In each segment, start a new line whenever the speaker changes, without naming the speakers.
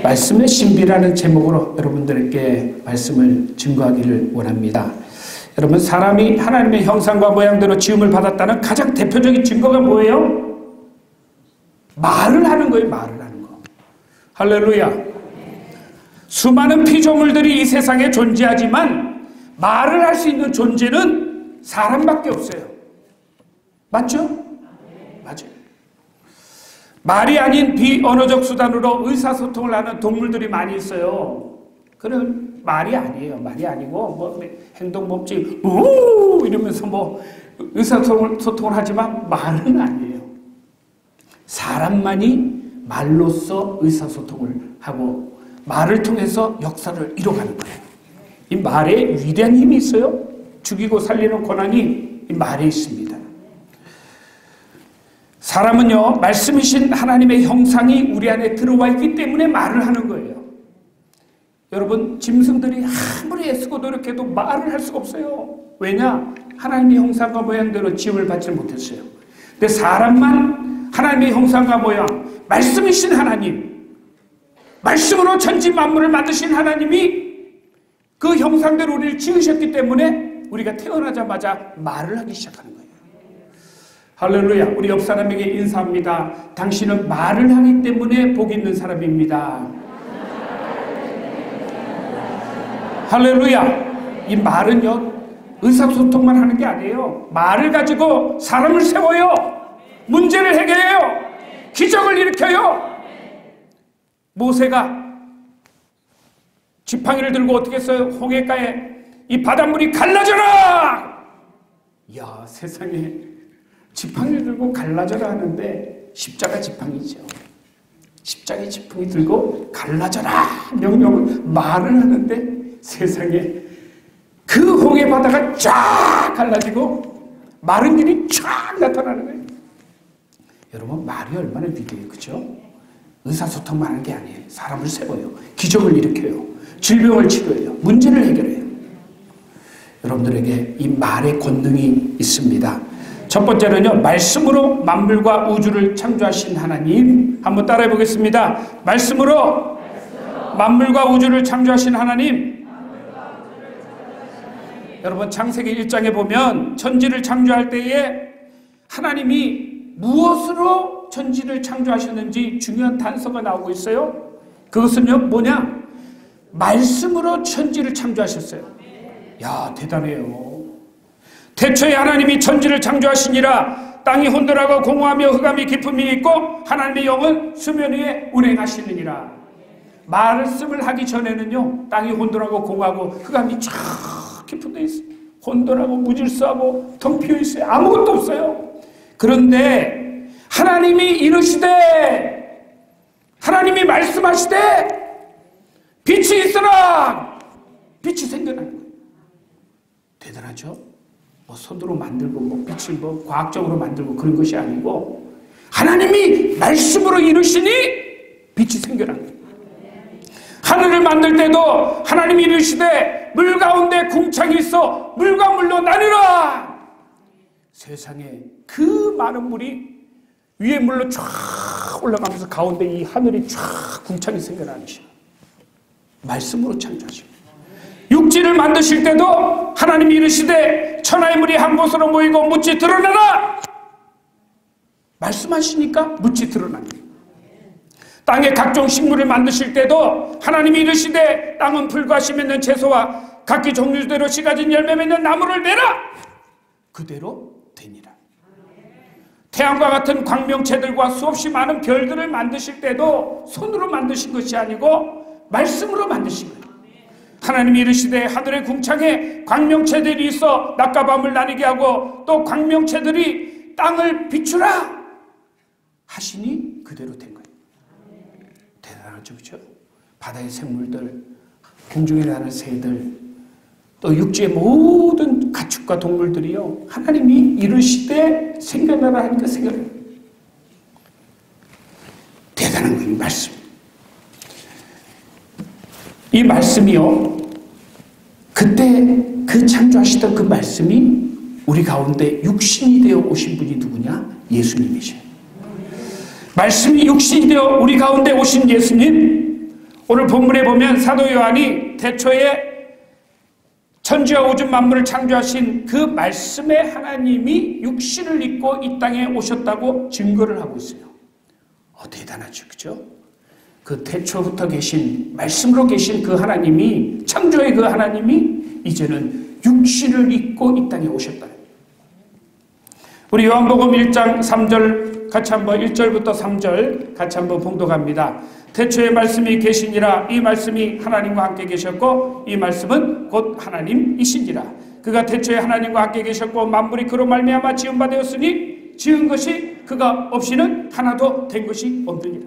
말씀의 신비라는 제목으로 여러분들에게 말씀을 증거하기를 원합니다. 여러분, 사람이 하나님의 형상과 모양대로 지음을 받았다는 가장 대표적인 증거가 뭐예요? 말을 하는 거예요. 말을 하는 거. 할렐루야. 수많은 피조물들이 이 세상에 존재하지만 말을 할 수 있는 존재는 사람밖에 없어요. 맞죠? 맞아요. 말이 아닌 비언어적 수단으로 의사소통을 하는 동물들이 많이 있어요. 그런 말이 아니에요. 말이 아니고 뭐 행동 법칙 이러면서 뭐 의사소통을 하지만 말은 아니에요. 사람만이 말로써 의사소통을 하고 말을 통해서 역사를 이뤄가는 거예요. 이 말에 위대한 힘이 있어요. 죽이고 살리는 권한이 이 말에 있습니다. 사람은요, 말씀이신 하나님의 형상이 우리 안에 들어와 있기 때문에 말을 하는 거예요. 여러분, 짐승들이 아무리 애쓰고 노력해도 말을 할 수가 없어요. 왜냐? 하나님의 형상과 모양대로 지음을 받지 못했어요. 근데 사람만 하나님의 형상과 모양, 말씀이신 하나님, 말씀으로 천지 만물을 만드신 하나님이 그 형상대로 우리를 지으셨기 때문에 우리가 태어나자마자 말을 하기 시작하는 거예요. 할렐루야. 우리 옆 사람에게 인사합니다. 당신은 말을 하기 때문에 복 있는 사람입니다. 할렐루야. 이 말은요, 의사소통만 하는 게 아니에요. 말을 가지고 사람을 세워요. 문제를 해결해요. 기적을 일으켜요. 모세가 지팡이를 들고 어떻게 했어요? 홍해가에 이 바닷물이 갈라져라! 이야, 세상에 지팡이를 들고 갈라져라 하는데 십자가 지팡이죠. 십자가 지팡이 들고 갈라져라 명령을 말을 하는데 세상에 그 홍해 바다가 쫙 갈라지고 마른 길이 쫙 나타나는 거예요. 여러분, 말이 얼마나 위대해요. 그죠? 의사소통만 하는 게 아니에요. 사람을 세워요. 기적을 일으켜요. 질병을 치료해요. 문제를 해결해요. 여러분들에게 이 말의 권능이 있습니다. 첫 번째는요, 말씀으로 만물과 우주를 창조하신 하나님. 한번 따라해 보겠습니다. 말씀으로 만물과 우주를 창조하신 하나님. 여러분, 창세기 1장에 보면 천지를 창조할 때에 하나님이 무엇으로 천지를 창조하셨는지 중요한 단서가 나오고 있어요. 그것은요, 뭐냐? 말씀으로 천지를 창조하셨어요. 야, 대단해요. 태초에 하나님이 천지를 창조하시니라. 땅이 혼돈하고 공허하며 흑암이 깊음이 있고 하나님의 영은 수면 위에 운행하시느니라. 말씀을 하기 전에는요, 땅이 혼돈하고 공허하고 흑암이 쫙 깊은 데 있어요. 혼돈하고 무질서하고 텅 비어 있어요. 아무것도 없어요. 그런데 하나님이 이르시되, 하나님이 말씀하시되 빛이 있으라. 빛이 생겨나는 거예요. 대단하죠? 뭐 손으로 만들고 뭐 빛을 뭐 과학적으로 만들고 그런 것이 아니고 하나님이 말씀으로 이루시니 빛이 생겨난 거예요. 하늘을 만들 때도 하나님이 이르시되 물 가운데 궁창이 있어 물과 물로 나뉘라. 세상에 그 많은 물이 위에 물로 쫙 올라가면서 가운데 이 하늘이 쫙 궁창이 생겨나는 것이에요. 말씀으로 창조하시고, 육지를 만드실 때도 하나님이 이르시되 천하의 물이 한 곳으로 모이고 묻지 드러나라. 말씀하시니까 묻지 드러납니다. 땅의 각종 식물을 만드실 때도 하나님이 이르시되 땅은 풀과 씨 맺는 채소와 각기 종류대로 씨 가진 열매 맺는 나무를 내라. 그대로 되니라. 태양과 같은 광명체들과 수없이 많은 별들을 만드실 때도 손으로 만드신 것이 아니고 말씀으로 만드신 거예요. 하나님이 이르시되 하늘의 궁창에 광명체들이 있어 낮과 밤을 나뉘게 하고 또 광명체들이 땅을 비추라 하시니 그대로 된 거예요. 대단하죠, 그렇죠? 바다의 생물들, 공중에 나는 새들, 또 육지의 모든 가축과 동물들이요, 하나님이 이르시되 생겨나라 하니까 생겨나요. 대단한 거예요, 말씀. 이 말씀이요, 그때 그 창조하시던 그 말씀이 우리 가운데 육신이 되어 오신 분이 누구냐? 예수님이죠. 말씀이 육신이 되어 우리 가운데 오신 예수님, 오늘 본문에 보면 사도 요한이 태초에 천지와 우주 만물을 창조하신 그 말씀의 하나님이 육신을 입고 이 땅에 오셨다고 증거를 하고 있어요. 대단하죠, 그죠? 그 태초부터 계신 말씀으로 계신 그 하나님이, 창조의 그 하나님이 이제는 육신을 입고 이 땅에 오셨다. 우리 요한복음 1장 3절 같이 한번 1절부터 3절 같이 한번 봉독합니다. 태초에 말씀이 계시니라. 이 말씀이 하나님과 함께 계셨고 이 말씀은 곧 하나님이신지라. 그가 태초에 하나님과 함께 계셨고 만물이 그로 말미암아 지은 바 되었으니 지은 것이 그가 없이는 하나도 된 것이 없느니라.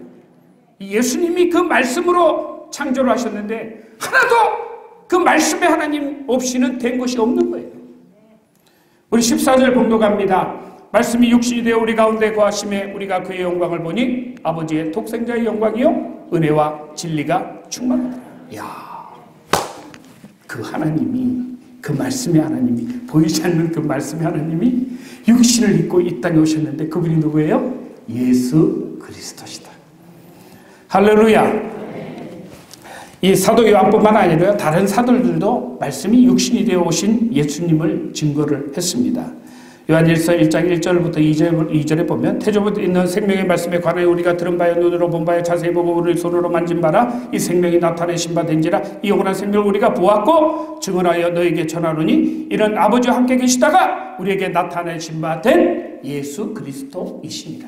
예수님이 그 말씀으로 창조를 하셨는데 하나도 그 말씀의 하나님 없이는 된 것이 없는 거예요. 우리 14절 봉독합니다. 말씀이 육신이 되어 우리 가운데 거하심에 우리가 그의 영광을 보니 아버지의 독생자의 영광이요 은혜와 진리가 충만하더라. 야, 그 하나님이, 그 말씀의 하나님이, 보이지 않는 그 말씀의 하나님이 육신을 입고 이 땅에 오셨는데 그분이 누구예요? 예수 그리스도시다. 할렐루야. 이 사도 요한뿐만 아니라 다른 사도들도 말씀이 육신이 되어 오신 예수님을 증거를 했습니다. 요한일서 1장 1절부터 2절에 보면 태초부터 있는 생명의 말씀에 관하여 우리가 들은 바여 눈으로 본 바여 자세히 보고 우리를 손으로 만진 바라. 이 생명이 나타내신 바 된지라. 이 영원한 생명을 우리가 보았고 증언하여 너에게 전하노니 이런 아버지와 함께 계시다가 우리에게 나타내신 바 된 예수 그리스도이시니라.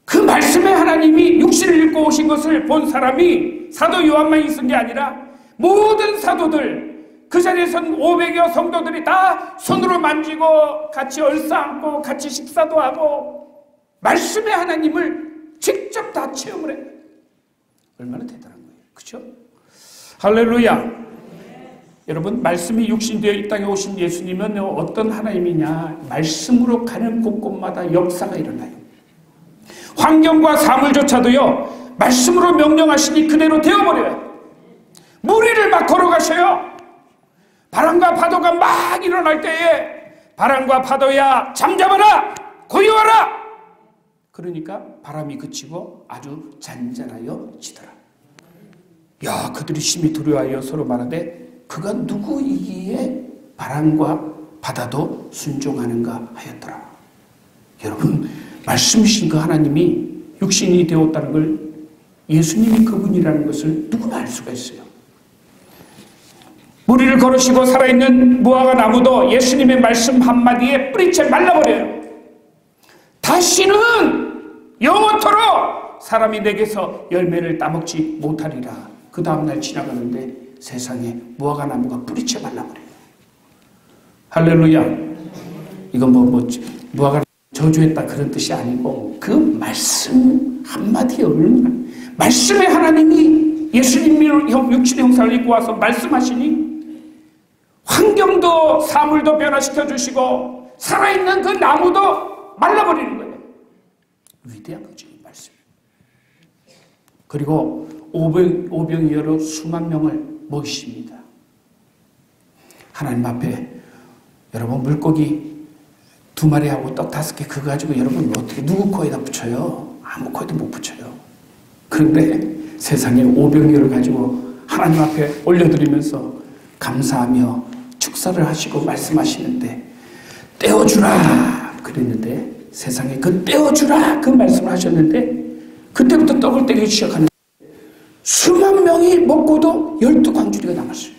그 말씀의 하나님이 육신을 입고 오신 것을 본 사람이 사도 요한만 있은 게 아니라 모든 사도들, 그 자리에 선 500여 성도들이 다 손으로 만지고 같이 얼싸안고 같이 식사도 하고 말씀의 하나님을 직접 다 체험을 해요. 얼마나 대단한 거예요. 그렇죠? 할렐루야. 여러분, 말씀이 육신되어 이 땅에 오신 예수님은 어떤 하나님이냐. 말씀으로 가는 곳곳마다 역사가 일어나요. 환경과 사물조차도요 말씀으로 명령하시니 그대로 되어버려요. 무리를 막 걸어가셔요. 바람과 파도가 막 일어날 때에 바람과 파도야 잠잠하라, 고요하라. 그러니까 바람이 그치고 아주 잔잔하여 지더라. 야, 그들이 심히 두려워하여 서로 말하되 그가 누구이기에 바람과 바다도 순종하는가 하였더라. 여러분, 말씀이신 그 하나님이 육신이 되었다는 걸, 예수님이 그분이라는 것을 누구나 알 수가 있어요. 무리를 걸으시고 살아있는 무화과 나무도 예수님의 말씀 한마디에 뿌리채 말라버려요. 다시는 영원토록 사람이 내게서 열매를 따먹지 못하리라. 그 다음날 지나가는데 세상에 무화과 나무가 뿌리채 말라버려요. 할렐루야. 이건 무화과 저주했다 그런 뜻이 아니고 그 말씀 한마디에 얼마나, 말씀의 하나님이 예수님이 육신의 형상을 입고 와서 말씀하시니 환경도 사물도 변화시켜 주시고 살아있는 그 나무도 말라버리는 거예요. 위대한 거죠, 이 말씀. 그리고 오병이어로 수만 명을 먹이십니다. 하나님 앞에 여러분 물고기 2마리하고 떡 5개 그거 가지고 여러분 어떻게 누구 코에다 붙여요? 아무 코에도 못 붙여요. 그런데 세상에 오병이어를 가지고 하나님 앞에 올려드리면서 감사하며 축사를 하시고 말씀하시는데 떼어주라 그랬는데, 세상에 그 떼어주라 그 말씀을 하셨는데 그때부터 떡을 떼기 시작하는데 수만 명이 먹고도 12광주리가 남았어요.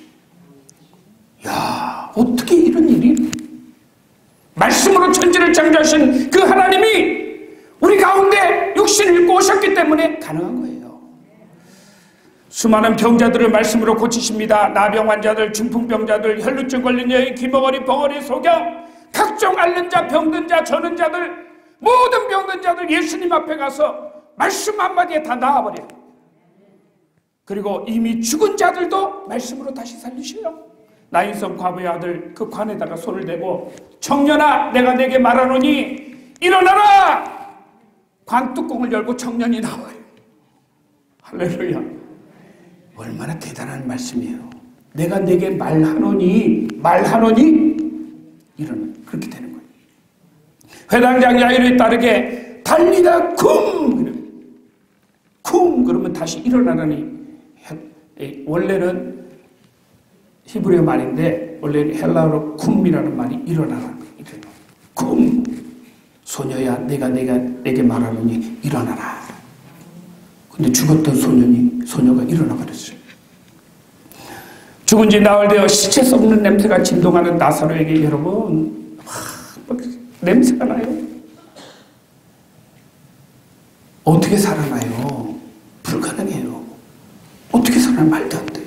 야, 어떻게 이런 일이, 말씀으로 천지를 창조하신 그 하나님이 우리 가운데 육신을 입고 오셨기 때문에 가능한 거예요. 수많은 병자들을 말씀으로 고치십니다. 나병 환자들, 중풍병자들, 혈루증 걸린 여인, 기머거리, 벙어리, 소경, 각종 앓는 자, 병든 자, 저는 자들, 모든 병든 자들 예수님 앞에 가서 말씀 한마디에 다 나아버려요. 그리고 이미 죽은 자들도 말씀으로 다시 살리셔요. 나인성 과부의 아들 그 관에다가 손을 대고 청년아 내가 내게 말하노니 일어나라. 관 뚜껑을 열고 청년이 나와요. 할렐루야. 얼마나 대단한 말씀이에요. 내가 내게 말하노니 일어나. 그렇게 되는 거예요. 회당장 야이르에 따르게 달리다 쿵 그러면 다시 일어나라니, 원래는 히브리어 말인데 원래는 헬라어로 쿰이라는 말이 일어나라는 거예요. 쿰, 소녀야 내게 말하노니 일어나라. 근데 죽었던 소녀가 일어나 버렸어요. 죽은 지 나흘 되어 시체 썩는 냄새가 진동하는 나사로에게 여러분 막 냄새가 나요. 어떻게 살아나요? 불가능해요. 어떻게 살아나? 말도 안 돼요.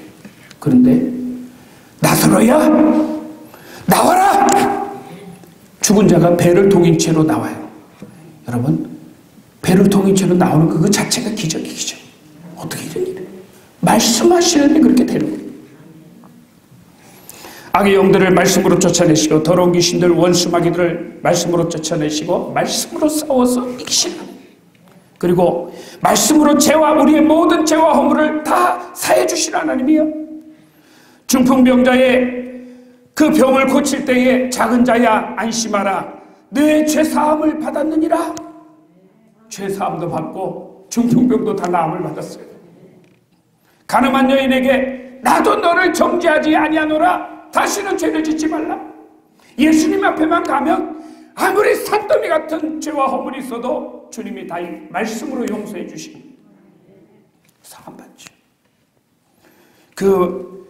그런데 나사로야 나와라! 죽은 자가 배를 동인 채로 나와요. 여러분, 배를 동인 채로 나오는 그거 자체가 기적이죠. 어떻게 이런 일을 말씀하시는데 그렇게 되는 거예요. 악의 영들을 말씀으로 쫓아내시고 더러운 귀신들 원수마귀들을 말씀으로 쫓아내시고 말씀으로 싸워서 이기시는, 그리고 말씀으로 우리의 모든 죄와 허물을 다 사해 주시는 하나님이요. 중풍병자의 그 병을 고칠 때에 작은 자야 안심하라 내 죄사함을 받았느니라. 죄사함도 받고 중풍병도 다 나음을 받았어요. 가늠한 여인에게 나도 너를 정죄하지 아니하노라, 다시는 죄를 짓지 말라. 예수님 앞에만 가면 아무리 산더미 같은 죄와 허물이 있어도 주님이 다 말씀으로 용서해 주시고 사함받죠. 그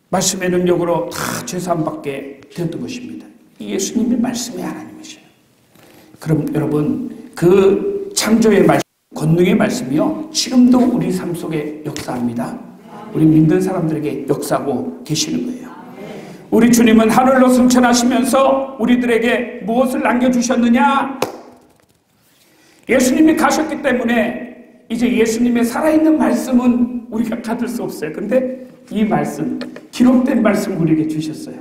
말씀의 능력으로 다 죄사함받게 되었던 것입니다. 예수님의 말씀이 하나님이시죠. 그럼 여러분, 그 창조의 말씀, 권능의 말씀이요 지금도 우리 삶 속에 역사합니다. 우리 믿는 사람들에게 역사하고 계시는 거예요. 우리 주님은 하늘로 승천하시면서 우리들에게 무엇을 남겨주셨느냐? 예수님이 가셨기 때문에 이제 예수님의 살아있는 말씀은 우리가 가질 수 없어요. 근데 이 말씀, 기록된 말씀 우리에게 주셨어요.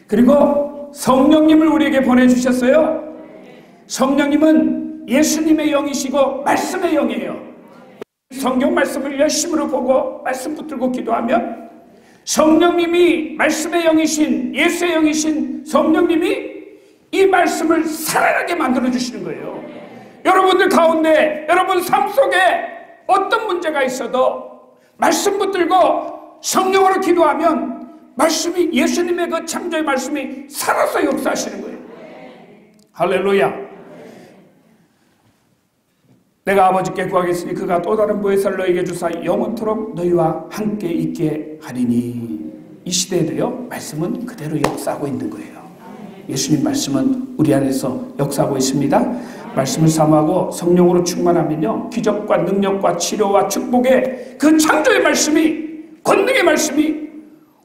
그리고 성령님을 우리에게 보내주셨어요. 성령님은 예수님의 영이시고 말씀의 영이에요. 성경 말씀을 열심으로 보고 말씀 붙들고 기도하면 성령님이, 말씀의 영이신, 예수의 영이신 성령님이 이 말씀을 살아나게 만들어주시는 거예요. 여러분들 가운데, 여러분 삶 속에 어떤 문제가 있어도 말씀 붙들고 성령으로 기도하면 말씀이, 예수님의 그 창조의 말씀이 살아서 역사하시는 거예요. 할렐루야. 내가 아버지께 구하겠으니 그가 또 다른 보혜사를 너희에게 주사 영원토록 너희와 함께 있게 하리니. 이 시대에도요 말씀은 그대로 역사하고 있는 거예요. 예수님 말씀은 우리 안에서 역사하고 있습니다. 말씀을 사모하고 성령으로 충만하면요 기적과 능력과 치료와 축복의 그 창조의 말씀이, 권능의 말씀이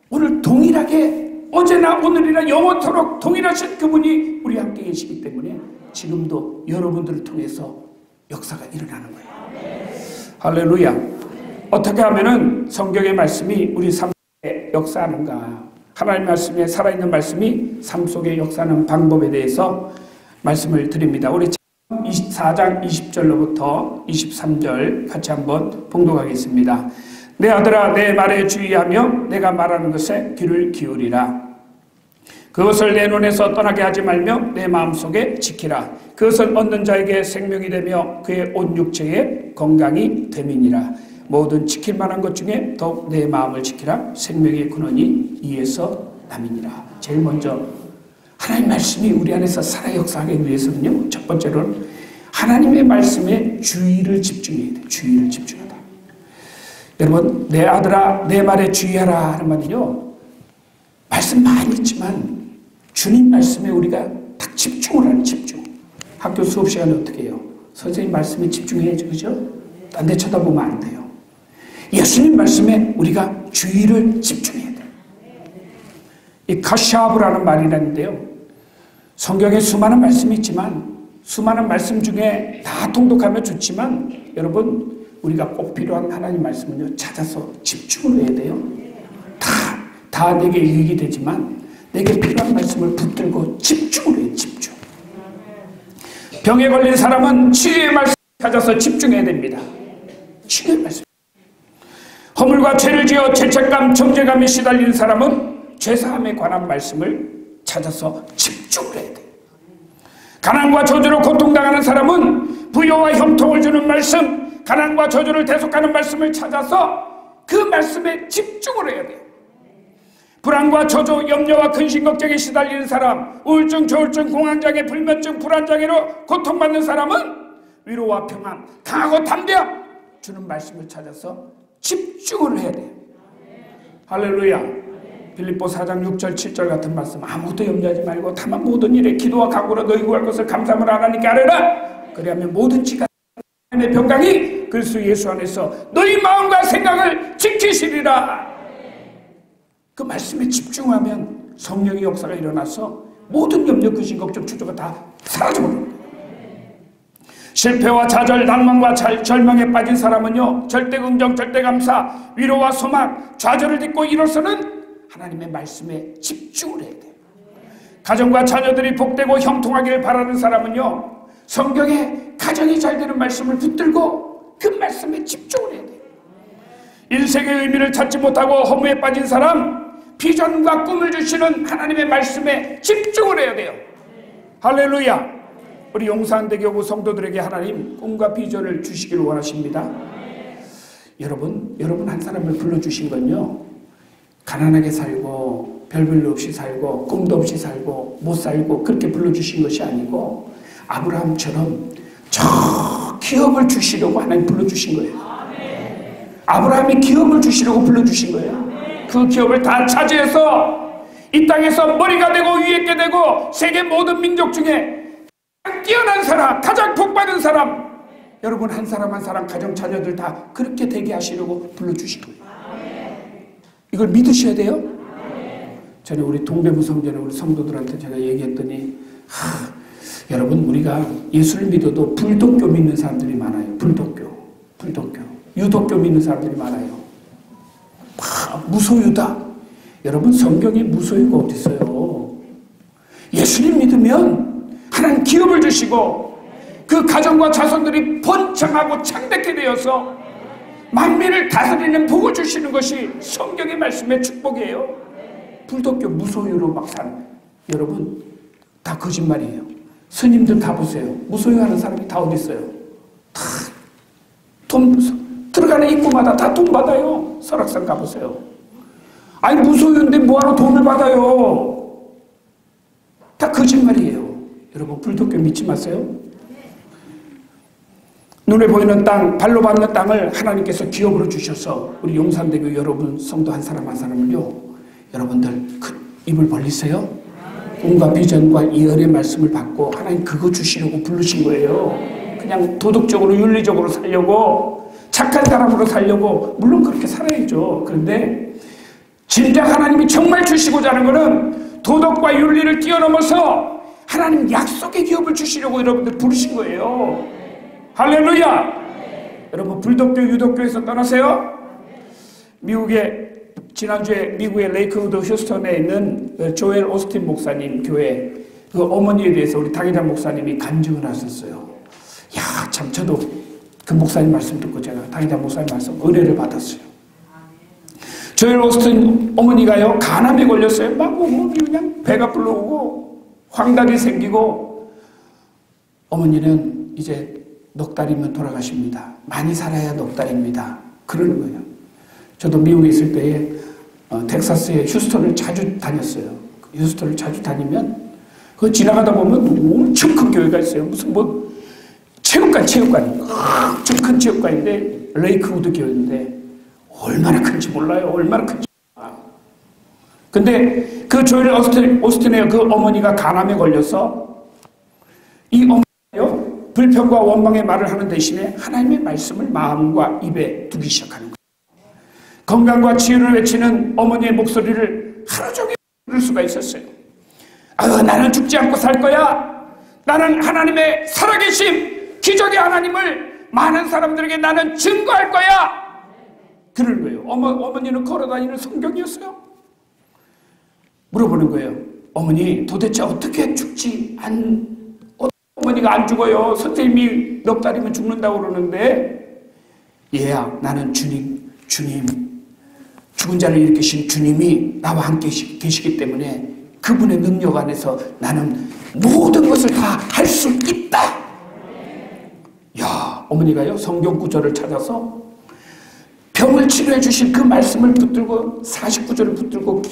오늘 동일하게, 어제나 오늘이나 영원토록 동일하신 그분이 우리 함께 계시기 때문에 지금도 여러분들을 통해서 역사가 일어나는 거예요. 할렐루야. 어떻게 하면은 성경의 말씀이 우리 삶 속에 역사하는가, 하나님 말씀에 살아있는 말씀이 삶 속에 역사하는 방법에 대해서 말씀을 드립니다. 우리 24장 20절로부터 23절 같이 한번 봉독하겠습니다. 내 아들아 내 말에 주의하며 내가 말하는 것에 귀를 기울이라. 그것을 내 눈에서 떠나게 하지 말며 내 마음속에 지키라. 그것은 얻는 자에게 생명이 되며 그의 온 육체에 건강이 됨이니라. 모든 지킬 만한 것 중에 더욱 내 마음을 지키라. 생명의 근원이 이에서 남이니라. 제일 먼저 하나님 말씀이 우리 안에서 살아 역사하기 위해서는요, 첫 번째로는 하나님의 말씀에 주의를 집중해야 돼요. 주의를 집중하다. 여러분, 내 아들아 내 말에 주의하라 하는 말은요, 말씀 많이 있지만 주님 말씀에 우리가 딱 집중을 하는, 집중. 학교 수업 시간에 어떻게 해요? 선생님 말씀에 집중해야죠, 그죠? 딴 데 쳐다보면 안 돼요. 예수님 말씀에 우리가 주의를 집중해야 돼요. 이 카샤브라는 말이 있는데요, 성경에 수많은 말씀이 있지만 수많은 말씀 중에 다 통독하면 좋지만 여러분, 우리가 꼭 필요한 하나님 말씀은요 찾아서 집중을 해야 돼요. 다 내게 유익이 되지만 내게 필요한 말씀을 붙들고 집중을 해요. 집중. 병에 걸린 사람은 치유의 말씀 찾아서 집중해야 됩니다. 치유의 말씀. 허물과 죄를 지어 죄책감, 정죄감에 시달리는 사람은 죄사함에 관한 말씀을 찾아서 집중을 해야 돼요. 가난과 저주로 고통당하는 사람은 부여와 형통을 주는 말씀, 가난과 저주를 대속하는 말씀을 찾아서 그 말씀에 집중을 해야 돼요. 불안과 저주, 염려와 근심, 걱정에 시달리는 사람, 우울증, 조울증, 공황장애, 불면증, 불안장애로 고통받는 사람은 위로와 평안, 강하고 담대함 주는 말씀을 찾아서 집중을 해야 돼요. 할렐루야. 빌립보 4장 6절 7절 같은 말씀, 아무것도 염려하지 말고 다만 모든 일에 기도와 간구로 너희 구할 것을 감사함으로 하나님께 아뢰라. 그리하면 모든 지가 내 평강이 그리스도 예수 안에서 너희 마음과 생각을 지키시리라. 그 말씀에 집중하면 성령의 역사가 일어나서 모든 염려, 근심, 걱정, 추조가 다 사라져버립니다. 실패와 좌절, 낭만과 절망에 빠진 사람은요, 절대 긍정, 절대 감사, 위로와 소망, 좌절을 딛고 일어서는 하나님의 말씀에 집중을 해야 돼요. 가정과 자녀들이 복되고 형통하기를 바라는 사람은요, 성경에 가정이 잘 되는 말씀을 붙들고 그 말씀에 집중을 해야 돼요. 인생의 의미를 찾지 못하고 허무에 빠진 사람, 비전과 꿈을 주시는 하나님의 말씀에 집중을 해야 돼요. 할렐루야. 우리 용산대교구 성도들에게 하나님 꿈과 비전을 주시기를 원하십니다. 여러분 한 사람을 불러주신 건요, 가난하게 살고 별볼일 없이 살고 꿈도 없이 살고 못 살고 그렇게 불러주신 것이 아니고 아브라함처럼 저 기업을 주시려고 하나님 불러주신 거예요. 아브라함이 기업을 주시려고 불러주신 거예요. 그 기업을 다 차지해서 이 땅에서 머리가 되고 위에 게 되고 세계 모든 민족 중에 가장 뛰어난 사람, 가장 복받은 사람, 여러분 한 사람 한 사람 가정 자녀들 다 그렇게 되게 하시려고 불러주신 거예요. 이걸 믿으셔야 돼요. 전에 우리 동대문 성전에 우리 성도들한테 제가 얘기했더니 여러분 우리가 예수를 믿어도 불독교 믿는 사람들이 많아요. 불독교, 유독교 믿는 사람들이 많아요. 무소유다. 여러분 성경에 무소유가 어디 있어요? 예수님 믿으면 하나님 기업을 주시고 그 가정과 자손들이 번창하고 창대케 되어서 만민을 다스리는 복을 주시는 것이 성경의 말씀의 축복이에요. 불독교 무소유로 막 사는 여러분 다 거짓말이에요. 스님들 다 보세요. 무소유하는 사람이 다 어디 있어요? 다 돈 들어가는 입구마다 다 돈 받아요. 설악산 가보세요. 아니 무소유인데 뭐하러 돈을 받아요? 다 거짓말이에요. 여러분 불독교 믿지 마세요. 눈에 보이는 땅, 발로 밟는 땅을 하나님께서 기업으로 주셔서 우리 용산대교 여러분 성도 한 사람 한 사람을요, 여러분들 그 입을 벌리세요. 꿈과 비전과 예언의 말씀을 받고 하나님 그거 주시려고 부르신 거예요. 그냥 도덕적으로 윤리적으로 살려고, 착한 사람으로 살려고, 물론 그렇게 살아야죠. 그런데 진짜 하나님이 정말 주시고자 하는 것은 도덕과 윤리를 뛰어넘어서 하나님 약속의 기업을 주시려고 여러분들 부르신 거예요. 할렐루야. 여러분 불독교 유독교에서 떠나세요. 미국에 지난주에 미국의 레이크우드 휴스턴에 있는 조엘 오스틴 목사님 교회 그 어머니에 대해서 우리 당회장 목사님이 간증을 하셨어요. 야, 참 저도 그 목사님 말씀 듣고 제가 당회장 목사님 말씀 은혜를 받았어요. 조엘 오스틴 어머니가요 간암에 걸렸어요. 막 그냥 배가 불러오고 황달이 생기고 어머니는 이제 넉 달이면 돌아가십니다. 많이 살아야 넉 달입니다. 그러는 거예요. 저도 미국에 있을 때에 텍사스의 휴스턴을 자주 다녔어요. 휴스턴을 자주 다니면 그 지나가다 보면 엄청 큰 교회가 있어요. 무슨 뭐 체육관이 엄청 큰 체육관인데 레이크우드 교회인데 얼마나 큰지 몰라요. 얼마나 큰지 몰라요. 근데 그 조엘 오스틴의 그 어머니가 간암에 걸려서 이 어머니가요 불평과 원망의 말을 하는 대신에 하나님의 말씀을 마음과 입에 두기 시작하는 거예요. 건강과 치유를 외치는 어머니의 목소리를 하루 종일 들을 수가 있었어요. 나는 죽지 않고 살 거야. 나는 하나님의 살아계심, 기적의 하나님을 많은 사람들에게 나는 증거할 거야. 그런 거예요. 어머니는 걸어다니는 성경이었어요. 물어보는 거예요. 어머니 도대체 어떻게 어머니가 안 죽어요. 선생님이 넉 달이면 죽는다고 그러는데 얘야 나는 주님 죽은 자를 일으키신 주님이 나와 함께 계시기 때문에 그분의 능력 안에서 나는 모든 것을 다 할 수 있다. 야, 어머니가요, 성경 구절을 찾아서 병을 치료해 주신 그 말씀을 붙들고 49절을 붙들고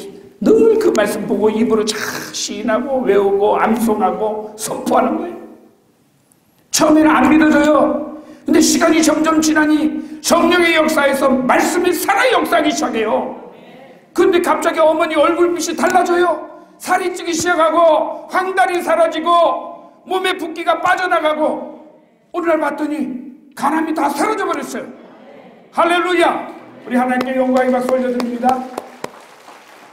늘 그 말씀 보고 입으로 잘 시인하고 외우고 암송하고 선포하는 거예요. 처음에는 안 믿어져요. 근데 시간이 점점 지나니 성령의 역사에서 말씀이 살아 역사하기 시작해요. 근데 갑자기 어머니 얼굴빛이 달라져요. 살이 찌기 시작하고 황달이 사라지고 몸에 붓기가 빠져나가고 어느 날 봤더니 간암이 다 사라져 버렸어요. 할렐루야. 우리 하나님께 영광의 박수 올려드립니다.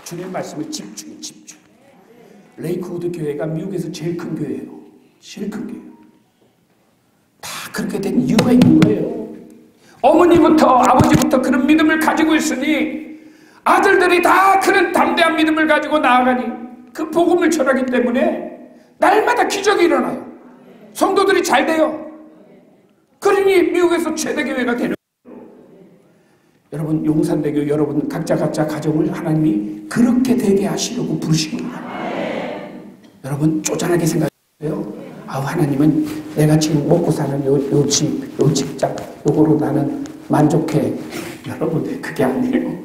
주님 말씀에 집중. 레이크우드 교회가 미국에서 제일 큰 교회예요. 제일 큰 교회예요. 다 그렇게 된 이유가 있는 거예요. 어머니부터 아버지부터 그런 믿음을 가지고 있으니 아들들이 다 그런 담대한 믿음을 가지고 나아가니 그 복음을 전하기 때문에 날마다 기적이 일어나요. 성도들이 잘 돼요. 그러니 미국에서 최대 교회가 되는 거예요. 여러분, 용산대교 여러분 각자 가정을 하나님이 그렇게 되게 하시려고 부르신 겁니다. 여러분 쪼잔하게 생각해요. 하나님은 내가 지금 먹고 사는 요 집, 요 직장, 요거로 나는 만족해. 여러분, 그게 아니에요.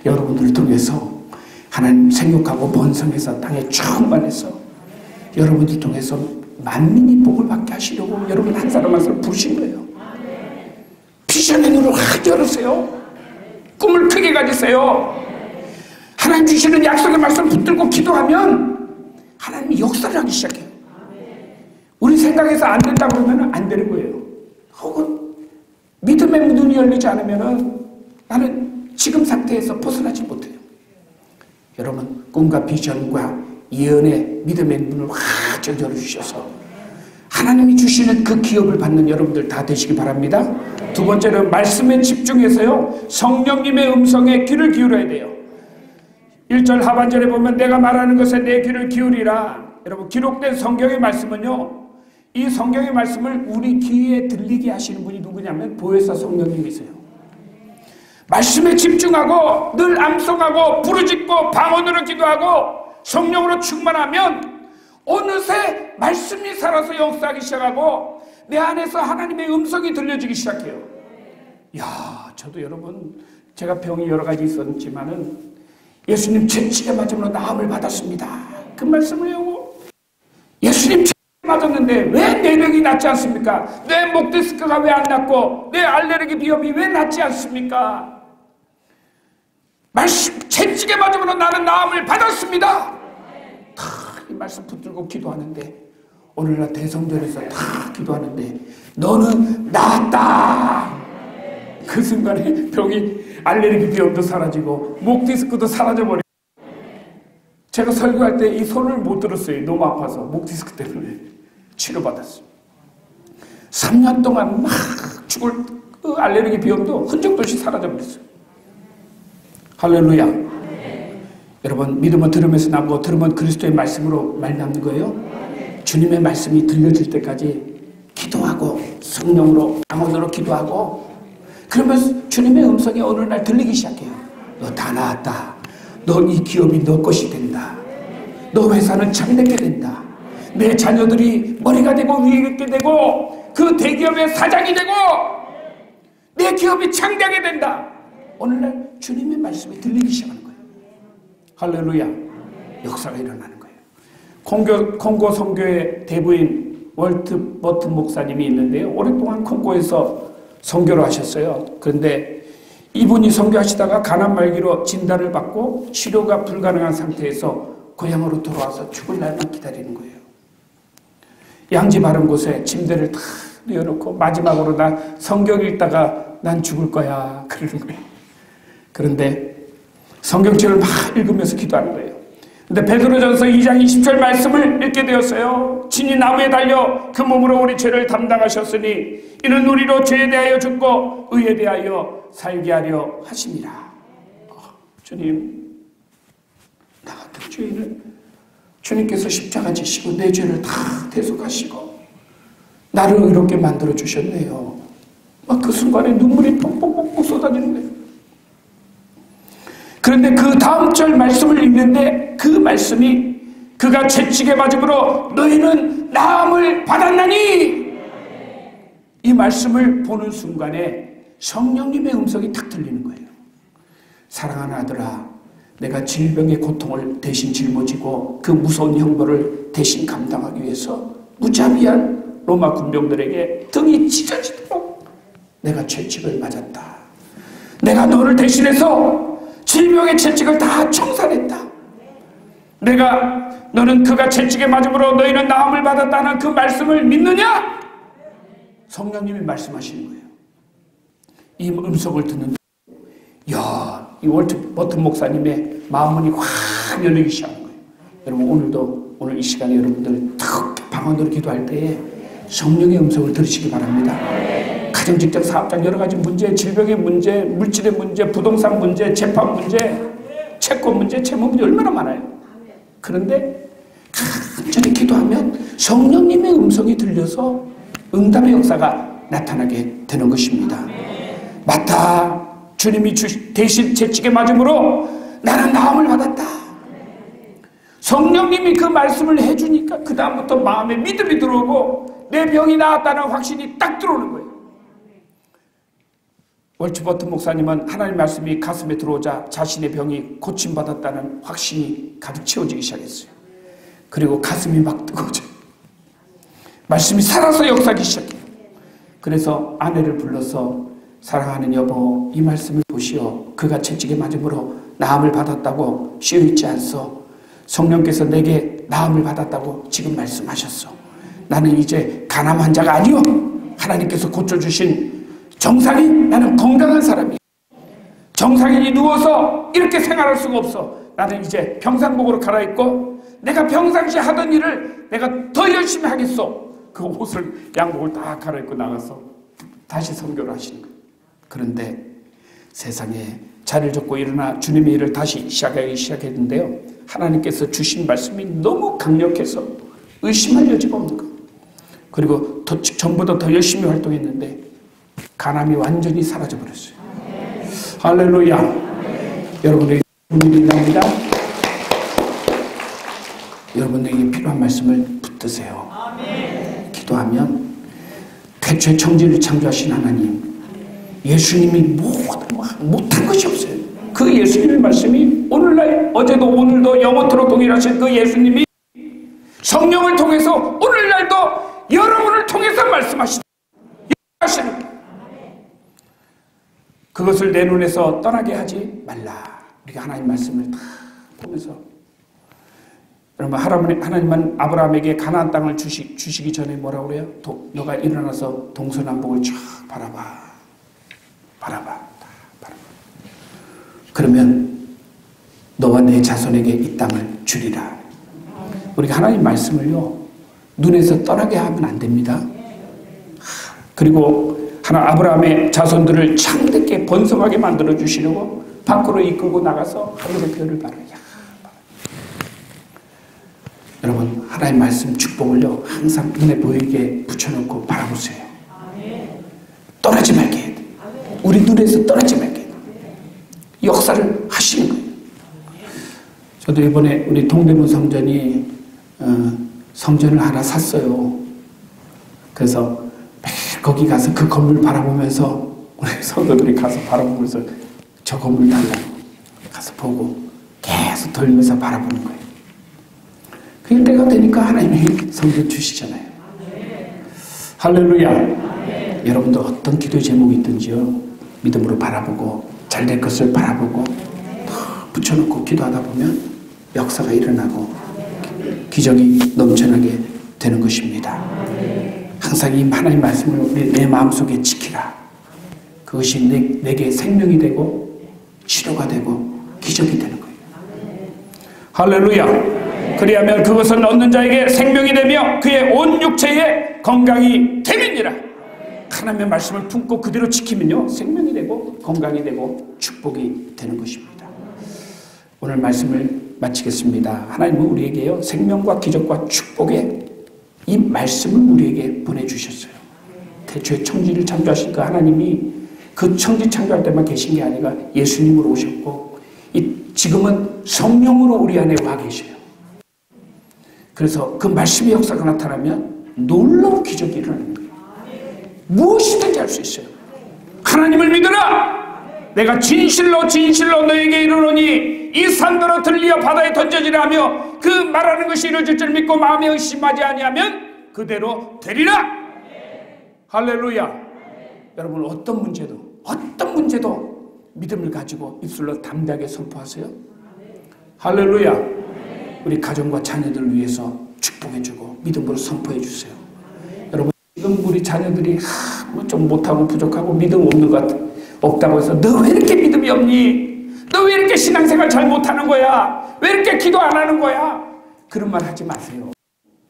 여러분들을 통해서 하나님 생육하고 번성해서 땅에 충만해서 여러분들 통해서 만민이 복을 받게 하시려고 여러분 한 사람 한 사람 부르신 거예요. 비전의 눈을 확 열으세요. 꿈을 크게 가지세요. 하나님 주시는 약속의 말씀 붙들고 기도하면 하나님이 역사를 하기 시작해요. 우리 생각에서 안 된다 그러면 안 되는 거예요. 혹은 믿음의 눈이 열리지 않으면 나는 지금 상태에서 벗어나지 못해요. 여러분, 꿈과 비전과 예언의 믿음의 눈을 확 열어주셔서 하나님이 주시는 그 기업을 받는 여러분들 다 되시기 바랍니다. 두 번째는 말씀에 집중해서요, 성령님의 음성에 귀를 기울여야 돼요. 1절 하반절에 보면 내가 말하는 것에 내 귀를 기울이라. 여러분, 기록된 성경의 말씀은요, 이 성경의 말씀을 우리 귀에 들리게 하시는 분이 누구냐면 보혜사 성령님이세요. 말씀에 집중하고 늘 암송하고 부르짖고 방언으로 기도하고 성령으로 충만하면 어느새 말씀이 살아서 역사하기 시작하고 내 안에서 하나님의 음성이 들려지기 시작해요. 저도 여러분, 제가 병이 여러 가지 있었지만은 예수님 채찍에 맞음으로 나음을 받았습니다. 그 말씀을 외우고 예수님 채찍에 맞았는데 왜 내 병이 낫지 않습니까? 내 목 디스크가 왜 안 낫고 내 알레르기 비염이 왜 낫지 않습니까? 말씀 채찍에 맞음으로 나는 나음을 받았습니다. 이 말씀 붙들고 기도하는데 오늘날 대성전에서 다 기도하는데 너는 나았다. 그 순간에 병이 알레르기 비염도 사라지고 목 디스크도 사라져버리고 제가 설교할 때 이 손을 못 들었어요. 너무 아파서 목 디스크 때문에 치료받았어요. 3년 동안 막 죽을 그 알레르기 비염도 흔적도 없이 사라져버렸어요. 할렐루야. 여러분, 믿음은 들으면서 나고 들으면 그리스도의 말씀으로 말남는 거예요. 주님의 말씀이 들려질 때까지 기도하고 성령으로 방언으로 기도하고 그러면 주님의 음성이 어느 날 들리기 시작해요. 너 다 나았다. 너 이 기업이 너 것이 된다. 너 회사는 창대게 된다. 내 자녀들이 머리가 되고 위에 있게 되고 그 대기업의 사장이 되고 내 기업이 창대하게 된다. 어느 날 주님의 말씀이 들리기 시작하는 거예요. 할렐루야. 역사가 일어나는 거예요. 콩고 선교의 대부인 월트 버튼 목사님이 있는데요. 오랫동안 콩고에서 선교를 하셨어요. 그런데 이분이 선교하시다가 간암 말기로 진단을 받고 치료가 불가능한 상태에서 고향으로 돌아와서 죽을 날만 기다리는 거예요. 양지 바른 곳에 침대를 다 내어놓고 마지막으로 나 성경 읽다가 난 죽을 거야 그러는 거예요. 그런데 성경책을 막 읽으면서 기도하는 거예요. 근데 베드로전서 2장 20절 말씀을 읽게 되었어요. 친히 나무에 달려 그 몸으로 우리 죄를 담당하셨으니 이는 우리로 죄에 대하여 죽고 의에 대하여 살게 하려 하심이라. 주님, 나 같은 죄인은 주님께서 십자가 지시고 내 죄를 다 대속하시고 나를 의롭게 만들어 주셨네요. 막 그 순간에 눈물이 펑펑펑 쏟아지는 거예요. 그런데 그 다음 절 말씀을 읽는데 그 말씀이 그가 채찍에 맞음으로 너희는 나음을 받았나니 이 말씀을 보는 순간에 성령님의 음성이 탁 들리는 거예요. 사랑하는 아들아, 내가 질병의 고통을 대신 짊어지고 그 무서운 형벌을 대신 감당하기 위해서 무자비한 로마 군병들에게 등이 찢어지도록 내가 채찍을 맞았다. 내가 너를 대신해서 질병의 채찍을 다 청산했다. 너는 그가 채찍에 맞음으로 너희는 나음을 받았다는 그 말씀을 믿느냐? 성령님이 말씀하시는 거예요. 이 음성을 듣는데, 이 월트 버튼 목사님의 마음문이 확 열리기 시작한 거예요. 여러분, 오늘 이 시간에 여러분들 특히 방언으로 기도할 때에 성령의 음성을 들으시기 바랍니다. 가정직장 사업장 여러 가지 문제, 질병의 문제, 물질의 문제, 부동산 문제, 재판 문제, 채권 문제, 채무 문제 얼마나 많아요. 그런데 간절히 기도하면 성령님의 음성이 들려서 응답의 역사가 나타나게 되는 것입니다. 맞다. 주님이 대신 채찍에 맞음으로 나는 나음을 받았다. 성령님이 그 말씀을 해주니까 그 다음부터 마음에 믿음이 들어오고 내 병이 나았다는 확신이 딱 들어오는 거예요. 월츠버튼 목사님은 하나님 말씀이 가슴에 들어오자 자신의 병이 고침받았다는 확신이 가득 채워지기 시작했어요. 그리고 가슴이 막 뜨거워져요. 말씀이 살아서 역사하기 시작해요. 그래서 아내를 불러서 사랑하는 여보, 이 말씀을 보시오. 그가 채찍에 맞음으로 나음을 받았다고 쉬어있지 않소. 성령께서 내게 나음을 받았다고 지금 말씀하셨소. 나는 이제 간암 환자가 아니오. 하나님께서 고쳐주신 정상인, 나는 건강한 사람이야. 정상인이 누워서 이렇게 생활할 수가 없어. 나는 이제 평상복으로 갈아입고 내가 평상시에 하던 일을 내가 더 열심히 하겠소. 그 옷을, 양복을 다 갈아입고 나가서 다시 선교를 하시는 거예요. 그런데 세상에 자리를 접고 일어나 주님의 일을 다시 시작하기 시작했는데요. 하나님께서 주신 말씀이 너무 강력해서 의심할 여지가 없는 거예요. 그리고 전보다 더 열심히 활동했는데 간암이 완전히 사라져버렸어요. 할렐루야. 여러분에게 믿습니다. 여러분에게 필요한 말씀을 붙드세요. 기도하면 태초에 천지를 창조하신 하나님, 예수님이 못한 것이 없어요. 그 예수님의 말씀이 오늘날, 어제도 오늘도 영원토록 동일하신 그 예수님이 성령을 통해서 오늘날도 여러분을 통해서 말씀하시는 거예요. 그것을 내 눈에서 떠나게 하지 말라. 우리가 하나님 말씀을 다 보면서, 여러분, 하나님은 아브라함에게 가나안 땅을 주시기 전에 뭐라고 그래요? 너가 일어나서 동서남북을 쫙 바라봐. 그러면 너와 내 자손에게 이 땅을 주리라. 우리가 하나님 말씀을요, 눈에서 떠나게 하면 안 됩니다. 그리고 아브라함의 자손들을 창대게 번성하게 만들어 주시려고 밖으로 이끌고 나가서 하늘의 별을 바라야. 여러분, 하나님 말씀 축복을요, 항상 눈에 보이게 붙여놓고 바라보세요. 떠나지 말게 해야 돼. 우리 눈에서 떠나지 말게 해야 돼. 역사를 하시는 거예요. 저도 이번에 우리 동대문 성전이 성전을 하나 샀어요. 그래서 매일 거기 가서 그 건물 바라보면서 우리 성도들이 가서 바라보면서 저 건물 달라고 가서 보고 계속 돌면서 바라보는 거예요. 그 때가 되니까 하나님이 성전 주시잖아요. 할렐루야. 여러분도 어떤 기도 제목이 있든지요, 믿음으로 바라보고 잘될 것을 바라보고 붙여놓고 기도하다 보면 역사가 일어나고 기적이 넘쳐나게 되는 것입니다. 항상 이 하나님 말씀을 내 마음속에 지키라. 그것이 내게 생명이 되고 치료가 되고 기적이 되는 거예요. 할렐루야. 그리하면 그것을 얻는 자에게 생명이 되며 그의 온 육체에 건강이 됨이니라. 하나님의 말씀을 품고 그대로 지키면요, 생명이 되고 건강이 되고 축복이 되는 것입니다. 오늘 말씀을 마치겠습니다. 하나님은 우리에게요, 생명과 기적과 축복의 이 말씀을 우리에게 보내주셨어요. 태초에 천지를 창조하신 그 하나님이 그 천지 창조할 때만 계신 게 아니라 예수님으로 오셨고 지금은 성령으로 우리 안에 와 계셔요. 그래서 그 말씀의 역사가 나타나면 놀라운 기적이 일어나는 거예요. 무엇이든지 할 수 있어요. 하나님을 믿으라. 내가 진실로 진실로 너에게 이르노니 이 산더러 들리어 바다에 던져지라 하며 그 말하는 것이 이루어질 줄 믿고 마음에 의심하지 아니하면 그대로 되리라. 할렐루야. 여러분 어떤 문제도 믿음을 가지고 입술로 담대하게 선포하세요. 할렐루야. 우리 가정과 자녀들을 위해서 축복해주고 믿음으로 선포해주세요. 여러분 지금 우리 자녀들이 좀 못하고 부족하고 믿음 없는 것 같아. 없다고 해서 너 왜 이렇게 믿음이 없니? 너 왜 이렇게 신앙생활 잘 못하는 거야? 왜 이렇게 기도 안 하는 거야? 그런 말 하지 마세요.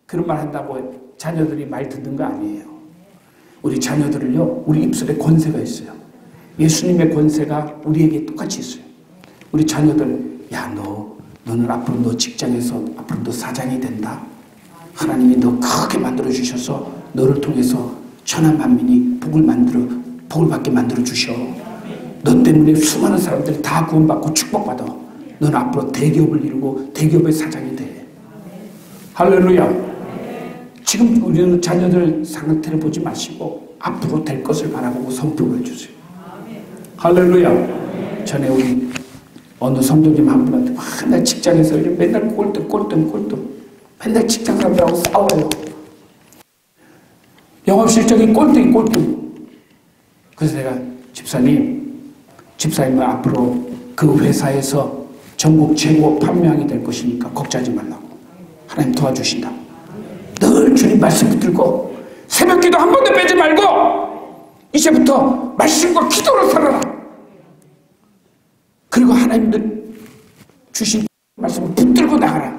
그런 말 한다고 자녀들이 말 듣는 거 아니에요. 우리 자녀들을요, 우리 입술에 권세가 있어요. 예수님의 권세가 우리에게 똑같이 있어요. 우리 자녀들, 야 너는 앞으로 너 직장에서 앞으로 너 사장이 된다. 하나님이 너 크게 만들어 주셔서 너를 통해서 천하 만민이 복을 받게 만들어 주셔. 너 때문에 수많은 사람들이 다 구원받고 축복받아. 너는 앞으로 대기업을 이루고 대기업의 사장이 돼. 할렐루야. 지금 우리는 자녀들 상태를 보지 마시고 앞으로 될 것을 바라보고 선포를 해주세요. 할렐루야. 전에 우리 어느 성도님 한 분한테 맨날 직장에서 맨날 꼴등 맨날 직장 사람들하고 싸워요. 영업 실적이 꼴등. 그래서 내가 집사님은 앞으로 그 회사에서 전국 최고 판매왕이 될 것이니까 걱정하지 말라고. 하나님 도와주신다. 늘 주님 말씀 붙들고 새벽 기도 한 번도 빼지 말고 이제부터 말씀과 기도로 살아라. 그리고 하나님들 주신 말씀을 붙들고 나가라.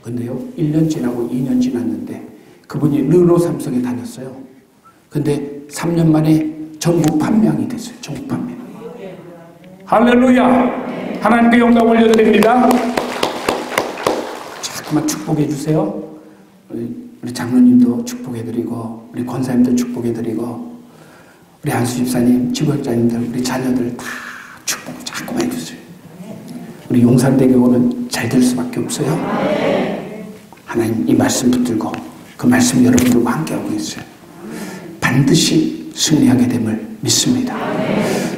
근데요 1년 지나고 2년 지났는데 그분이 르노 삼성에 다녔어요. 근데 3년 만에 전국 판매왕이 됐어요. 전국 판매. 할렐루야. 하나님께 영광 올려드립니다. 자꾸만 축복해 주세요. 우리 장로님도 축복해드리고 우리 권사님도 축복해드리고 우리 한수 집사님, 지부장님들, 우리 자녀들 다 축복 자꾸만 해주세요. 우리 용산대교는 잘 될 수밖에 없어요. 하나님 이 말씀 붙들고 그 말씀 여러분들과 함께하고 있어요. 반드시 승리하게 됨을 믿습니다.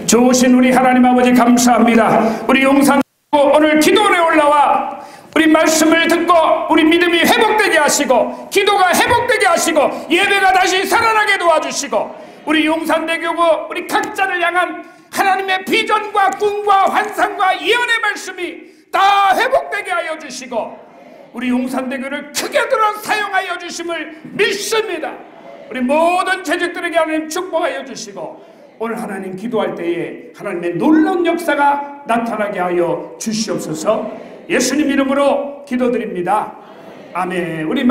좋으신 우리 하나님 아버지 감사합니다. 우리 용산 오늘 기도원에 올라와 우리 말씀을 듣고 우리 믿음이 회복되게 하시고 기도가 회복되게 하시고 예배가 다시 살아나게 도와주시고 우리 용산대교구 우리 각자를 향한 하나님의 비전과 꿈과 환상과 예언의 말씀이 다 회복되게 하여 주시고 우리 용산대교를 크게 들어 사용하여 주심을 믿습니다. 우리 모든 재직들에게 하나님 축복하여 주시고 오늘 하나님 기도할 때에 하나님의 놀라운 역사가 나타나게 하여 주시옵소서. 예수님 이름으로 기도드립니다. 아멘. 우리